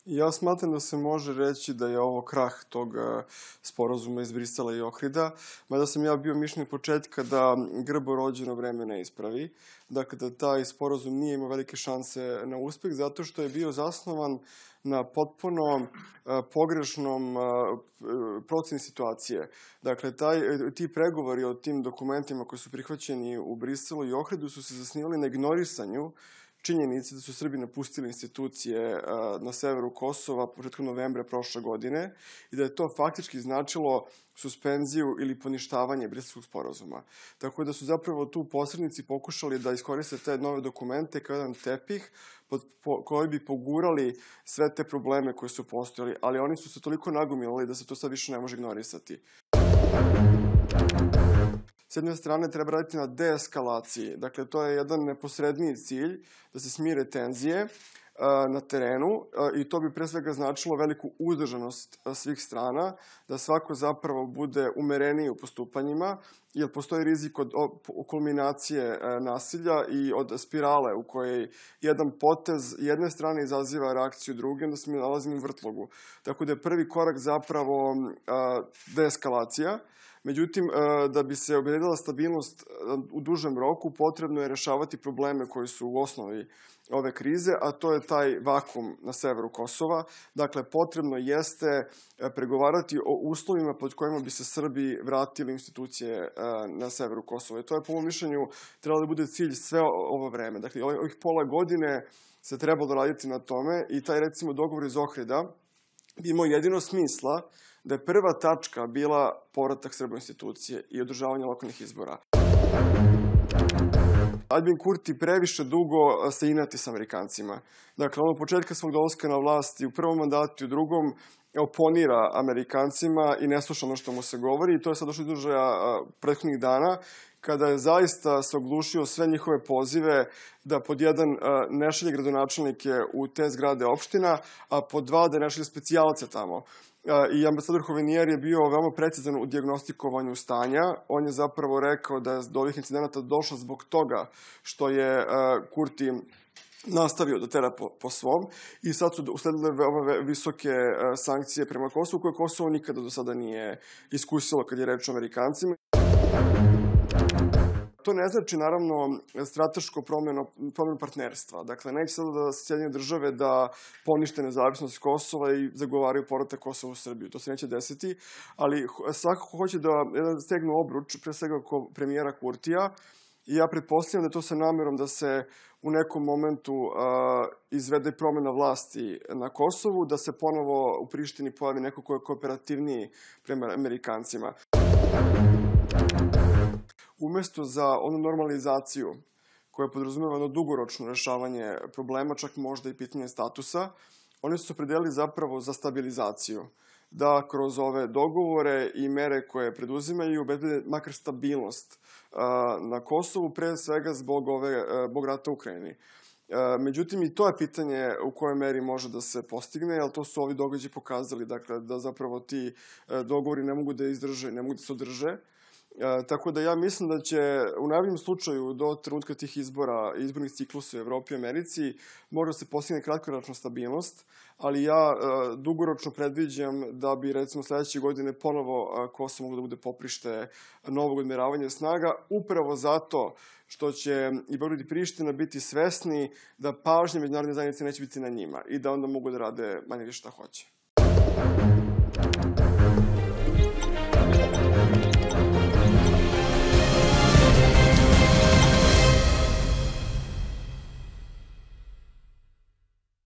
Ja smatram da se može reći da je ovo krah tog sporazuma iz Brisela i Ohrida, mada sam ja bio mišljenja početka da grbo rođeno vreme ne ispravi. Dakle, da taj sporazum nije imao velike šanse na uspeh, zato što je bio zasnovan na potpuno pogrešnom proceni situacije. Dakle, ti pregovori o tim dokumentima koji su prihvaćeni u Briselu i Ohridu su se zasnivali na ignorisanju činjenice da su Srbi napustili institucije na severu Kosova početkom novembra prošle godine i da je to faktički značilo suspenziju ili poništavanje Briselskog sporazuma. Tako da su zapravo tu posrednici pokušali da iskoriste te nove dokumente kao jedan tepih koji bi pogurali sve te probleme koje su postojali, ali oni su se toliko nagomilali da se to sad više ne može ignorisati. S jedne strane treba raditi na deeskalaciji. Dakle, to je jedan neposredniji cilj da se smire tenzije na terenu i to bi pre svega značilo veliku uzdržanost svih strana, da svako zapravo bude umereniji u postupanjima, jer postoji rizik od kulminacije nasilja i od spirale u kojoj jedan potez jedne strane izaziva reakciju druge, onda se mi nalazimo u vrtlogu. Tako da je prvi korak zapravo deeskalacija. Međutim, da bi se obezbedila stabilnost u dužem roku, potrebno je rešavati probleme koji su u osnovi ove krize, a to je taj vakum na severu Kosova. Dakle, potrebno jeste pregovarati o uslovima pod kojima bi se Srbi vratili institucije na severu Kosova. I to je, po mom mišljenju, trebalo da bude cilj sve ovo vreme. Dakle, ovih pola godine se trebalo raditi na tome i taj, recimo, dogovor iz Ohrida bi imao jedino smisla da je prva tačka bila povratak Srba u institucije i održavanje lokalnih izbora. Aljbin Kurti previše dugo se inati s Amerikancima. Dakle, od početka svog dolaska na vlast i u prvom mandatu i u drugom oponira Amerikancima i ne sluša ono što mu se govori. I to je sad došlo do izražaja prethodnih dana, kada je zaista se oglušio sve njihove pozive da pod jedan ne šalje gradonačelnike u te zgrade opština, a pod dva da ne šalje specijalce tamo. I ambasador Hovenier je bio veoma precizan u dijagnostikovanju stanja. On je zapravo rekao da je do ovih incidenata došlo zbog toga što je Kurti nastavio da tera po svom i sad su usledile veoma visoke sankcije prema Kosovu, koje Kosovo nikada do sada nije iskusilo kad je reč o Amerikancima. To ne znači, naravno, strateško promenu partnerstva. Dakle, neće sada da Sjedinjene države da ponište nezavisnost Kosova i zagovaraju povratak Kosova u Srbiju. To se neće desiti, ali svakako hoće da stegnu obruč, pre svega oko premijera Kurtija, i ja pretpostavljam da je to sa namerom da se u nekom momentu izvede promena vlasti na Kosovu, da se ponovo u Prištini pojavi neko ko je kooperativniji prema Amerikancima. Umesto za onu normalizaciju koja podrazumeva jedno dugoročno rešavanje problema, čak možda i pitanje statusa, oni su se opredelili zapravo za stabilizaciju. Da kroz ove dogovore i mere koje preduzimaju obezbede makar stabilnost na Kosovu, pre svega zbog rata u Ukrajini. Međutim, i to je pitanje u kojoj meri može da se postigne, jer to su ovi događaji pokazali, dakle, da zapravo ti dogovori ne mogu da izdrže, ne mogu da se održe. Tako da ja mislim da će u najboljem slučaju do trenutka tih izbora, izbornih ciklusa u Evropi i Americi, možda se postigne kratkoročna stabilnost, ali ja dugoročno predviđam da bi, recimo, sledeće godine ponovo Kosovo moglo da bude poprište novog odmeravanja snaga, upravo zato što će i Beograd i Priština biti svesni da pažnje međunarodne zajednice neće biti na njima i da onda mogu da rade manje više šta hoće.